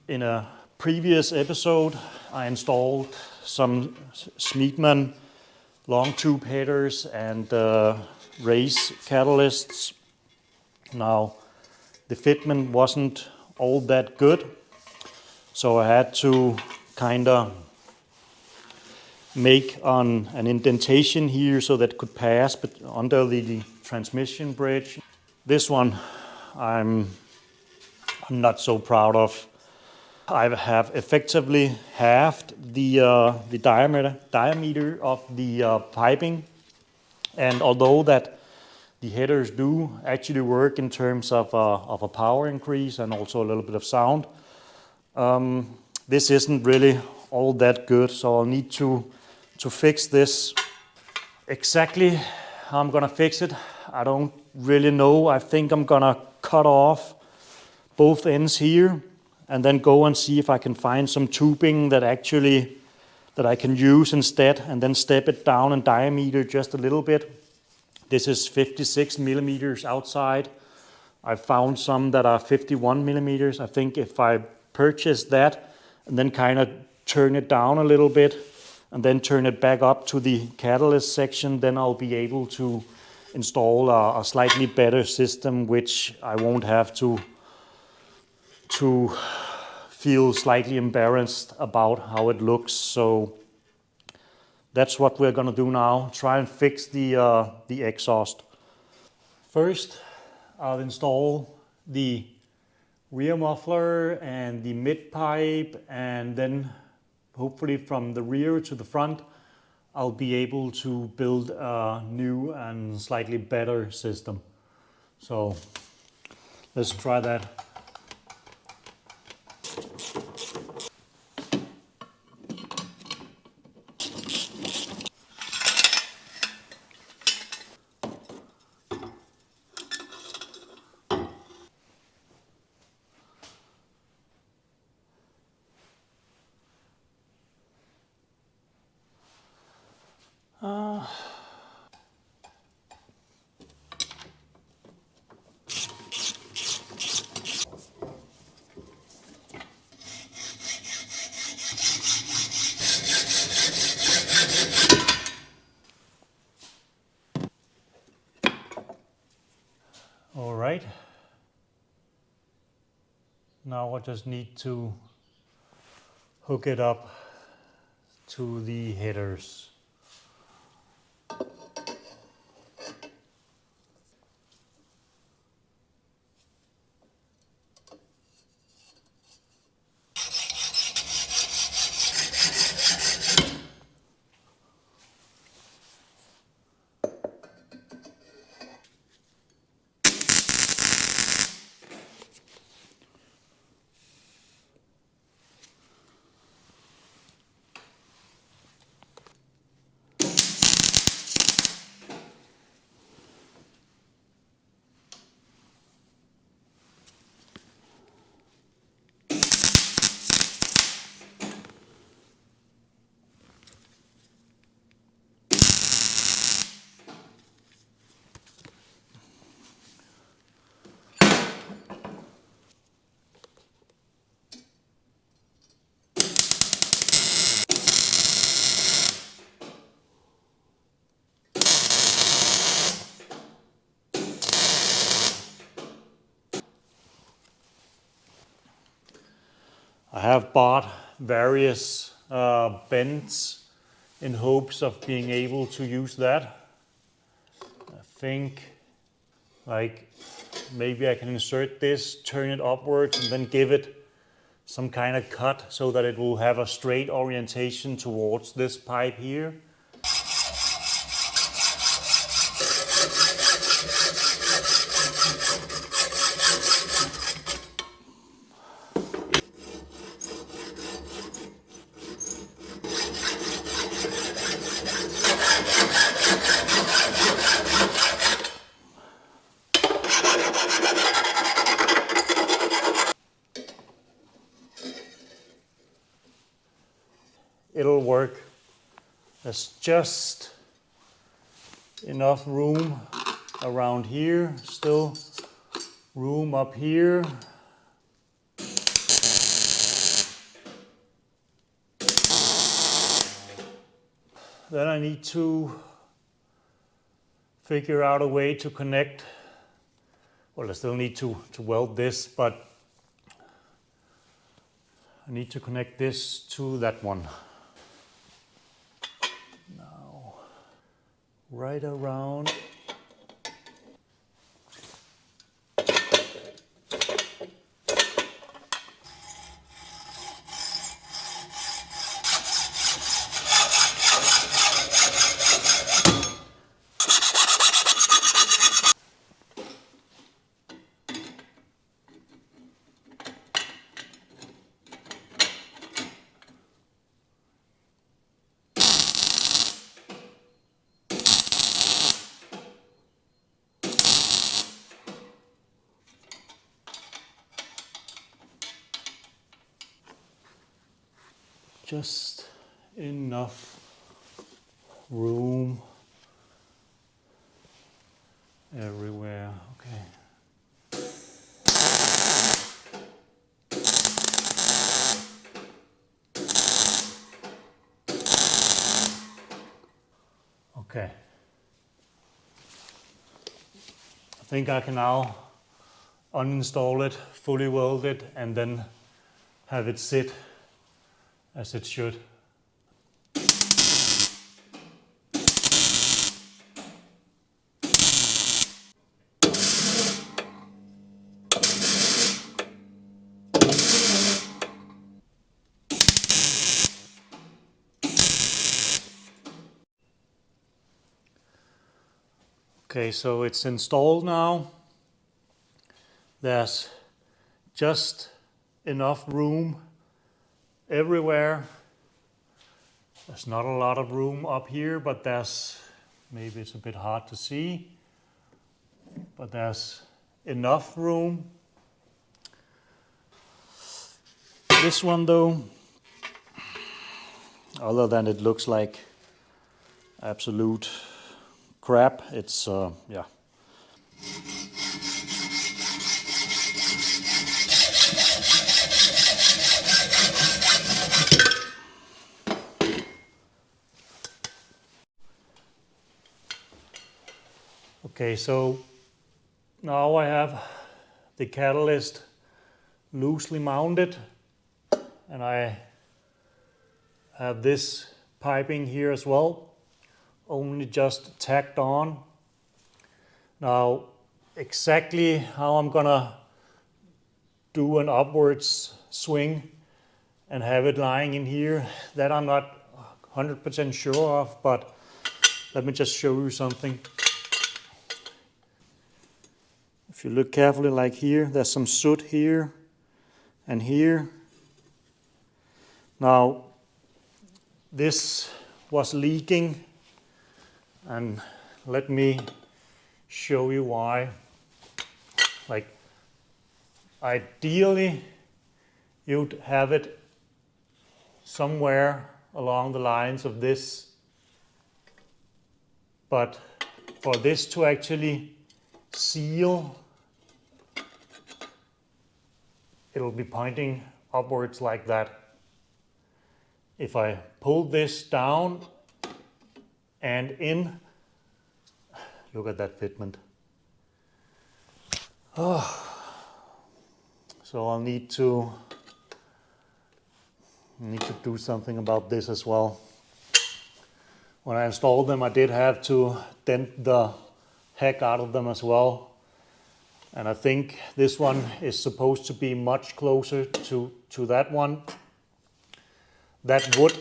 In a previous episode, I installed some Schmiedmann long tube headers and race catalysts. Now, the fitment wasn't all that good, so I had to kind of make an indentation here so that it could pass but under the transmission bridge. This one I'm not so proud of. I have effectively halved the diameter of the piping, and although that the headers do actually work in terms of a power increase and also a little bit of sound, this isn't really all that good, so I'll need to fix this. Exactly how I'm gonna fix it, I don't really know. I think I'm gonna cut off both ends here and then go and see if I can find some tubing that I can use instead, and then step it down in diameter just a little bit. This is 56 millimeters outside. I found some that are 51 millimeters. I think if I purchase that and then kind of turn it down a little bit and then turn it back up to the catalyst section, then I'll be able to install a slightly better system, which I won't have to feel slightly embarrassed about how it looks. So that's what we're gonna do now, try and fix the exhaust. First, I'll install the rear muffler and the mid pipe, and then hopefully from the rear to the front, I'll be able to build a new and slightly better system. So let's try that. All right. Now I just need to hook it up to the headers. I have bought various bends in hopes of being able to use that. I think like maybe I can insert this, turn it upwards, and then give it some kind of cut so that it will have a straight orientation towards this pipe here. It'll work. There's just enough room around here, still room up here. then I need to figure out a way to connect. Well, I still need to weld this, but I need to connect this to that one. Now, right around. Just enough room everywhere. Okay. Okay. I think I can now uninstall it, fully weld it, and then have it sit as it should. Okay, so it's installed now. There's just enough room everywhere. There's not a lot of room up here, but maybe it's a bit hard to see, but there's enough room. This one though, other than it looks like absolute crap, it's yeah. Okay, so now I have the catalyst loosely mounted, and I have this piping here as well, only just tacked on. Now, exactly how I'm gonna do an upwards swing and have it lying in here, that I'm not 100% sure of, but let me just show you something. If you look carefully, like here, there's some soot here and here. Now, this was leaking, and let me show you why. Like, ideally, you'd have it somewhere along the lines of this, but for this to actually seal, it'll be pointing upwards like that. If I pull this down and in, look at that fitment. Oh. So I'll need to do something about this as well. When I installed them, I did have to dent the heck out of them as well. And I think this one is supposed to be much closer to that one. That would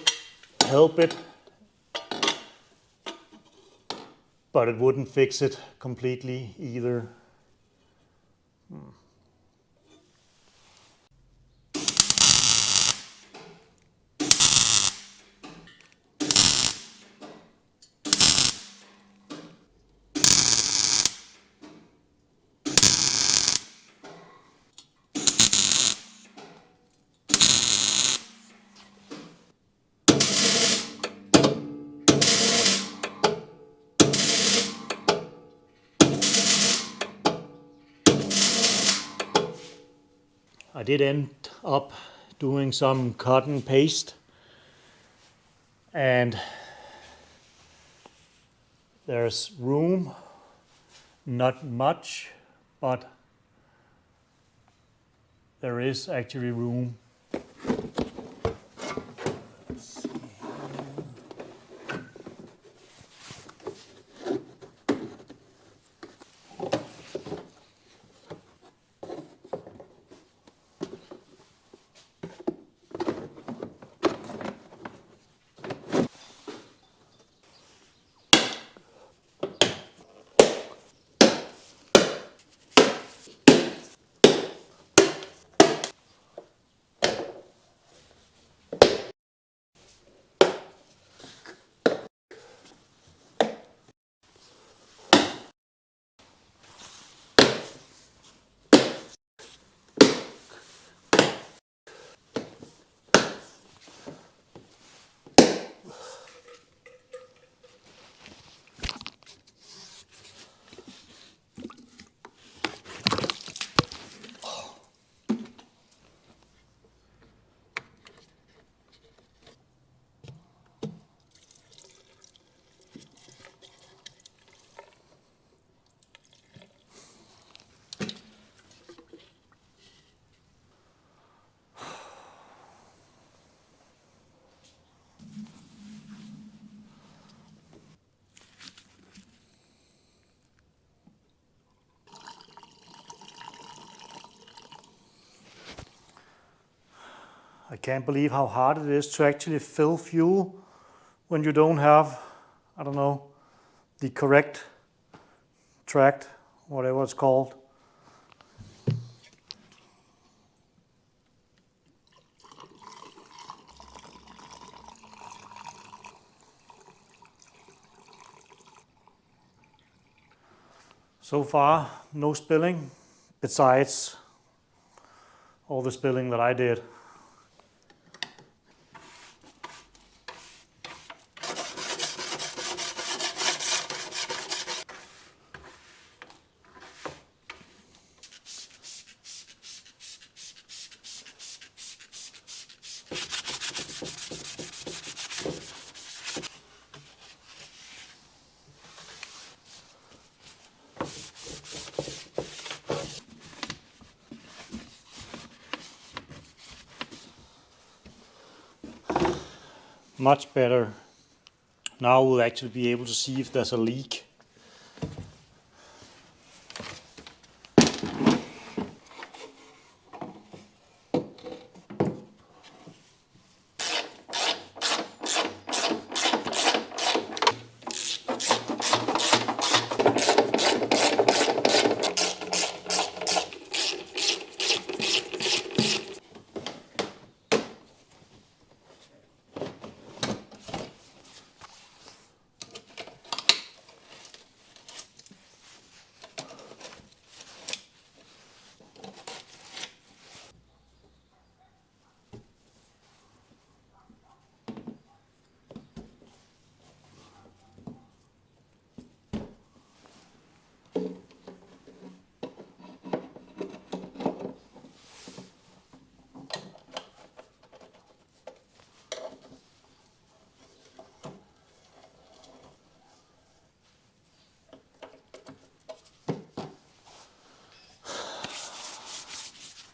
help it, but it wouldn't fix it completely either. I did end up doing some cut and paste, and There's room, not much, but there is actually room. I can't believe how hard it is to actually fill fuel when you don't have, I don't know, the correct tract, whatever it's called. So far, no spilling, besides all the spilling that I did. Much better. Now we'll actually be able to see if there's a leak.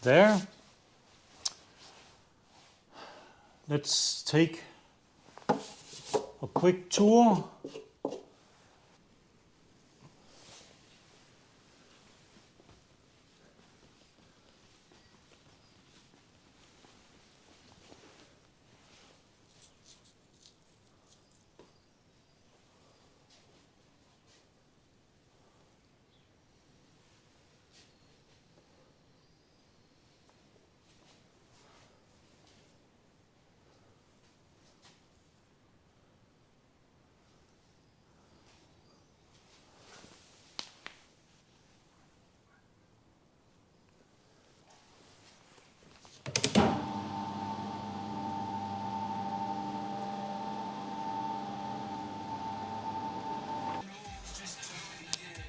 There. Let's take a quick tour.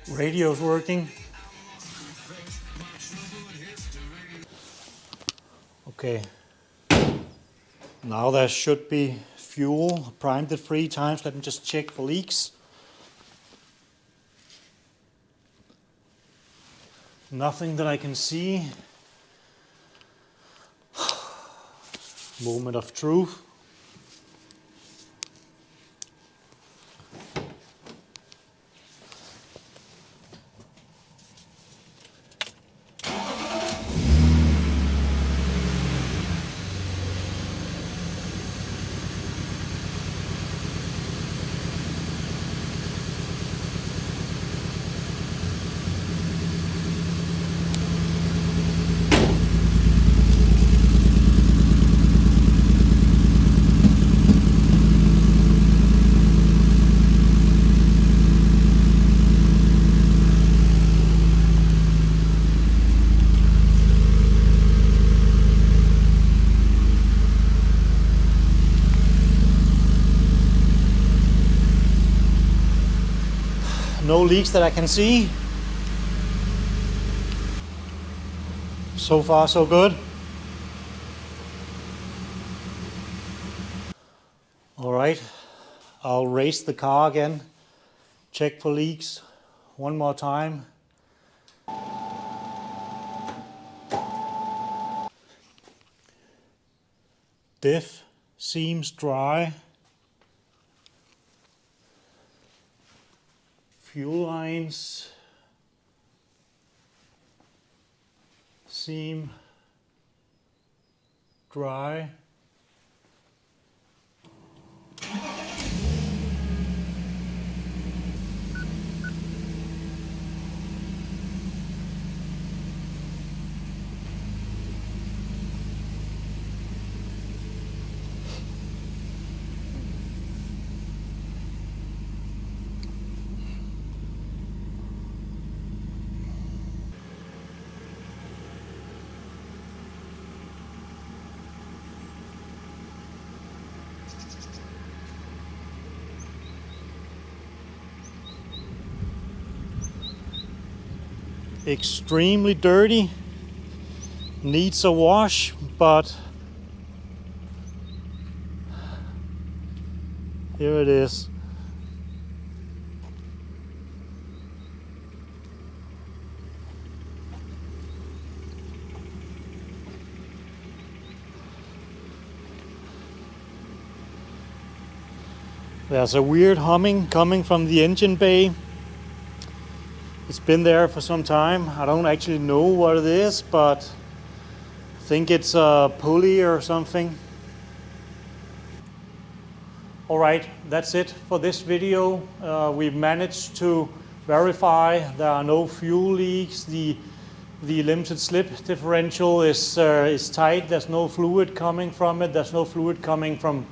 Radio's working. Okay. Now there should be fuel. Primed it 3 times. Let me just check for leaks. Nothing that I can see. Moment of truth. No leaks that I can see. So far, so good. All right, I'll race the car again, check for leaks one more time. Diff seems dry. Fuel lines seem dry. Extremely dirty, needs a wash, but here it is. There's a weird humming coming from the engine bay. It's been there for some time. I don't actually know what it is, but I think it's a pulley or something. All right, that's it for this video. We've managed to verify there are no fuel leaks. The limited slip differential is tight. There's no fluid coming from it. There's no fluid coming from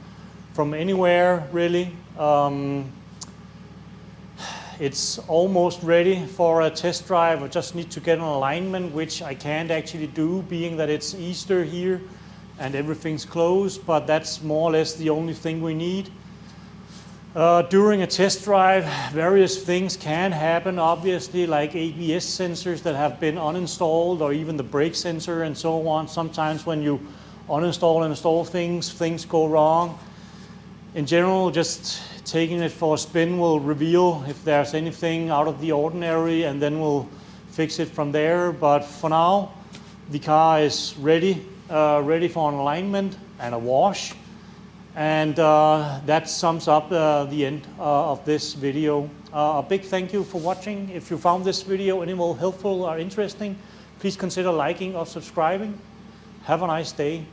anywhere really. It's almost ready for a test drive. I just need to get an alignment, which I can't actually do, being that it's Easter here and everything's closed, but that's more or less the only thing we need. During a test drive, various things can happen, obviously, like ABS sensors that have been uninstalled, or even the brake sensor and so on. Sometimes when you uninstall and install things go wrong. In general, just taking it for a spin will reveal if there's anything out of the ordinary, and then we'll fix it from there. But for now, the car is ready for an alignment and a wash. And that sums up the end of this video. A big thank you for watching. If you found this video any more helpful or interesting, please consider liking or subscribing. Have a nice day.